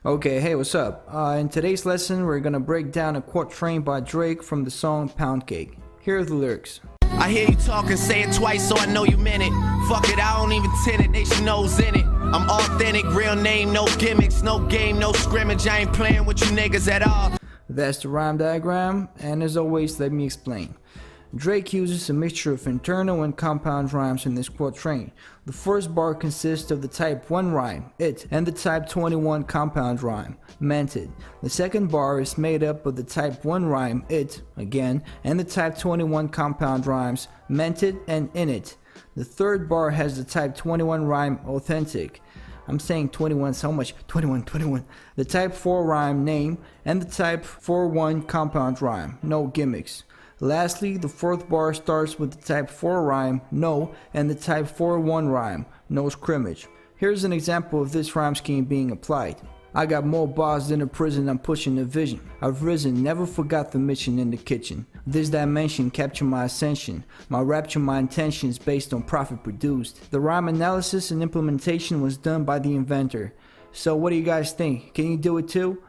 Okay, hey, what's up? In today's lesson, we're gonna break down a quatrain by Drake from the song Pound Cake. Here are the lyrics. I hear you talking, say it twice so I know you meant it. Fuck it, I don't even tint it, they should know's in it. I'm authentic, real name, no gimmicks, no game, no scrimmage. I ain't playing with you niggas at all. That's the rhyme diagram, and as always, let me explain. Drake uses a mixture of internal and compound rhymes in this quatrain. The first bar consists of the type 1 rhyme, it, and the type 21 compound rhyme, meant it. The second bar is made up of the type 1 rhyme, it, again, and the type 21 compound rhymes, meant it and in it. The third bar has the type 21 rhyme, authentic. I'm saying 21 so much, 21. The type 4 rhyme, name, and the type 41 compound rhyme, no gimmicks. Lastly, the fourth bar starts with the type 4 rhyme, no, and the type 41 rhyme, no scrimmage. Here's an example of this rhyme scheme being applied. I got more bars than a prison, I'm pushing the vision. I've risen, never forgot the mission in the kitchen. This dimension captured my ascension. My rapture, my intentions based on profit produced. The rhyme analysis and implementation was done by the inventor. So what do you guys think? Can you do it too?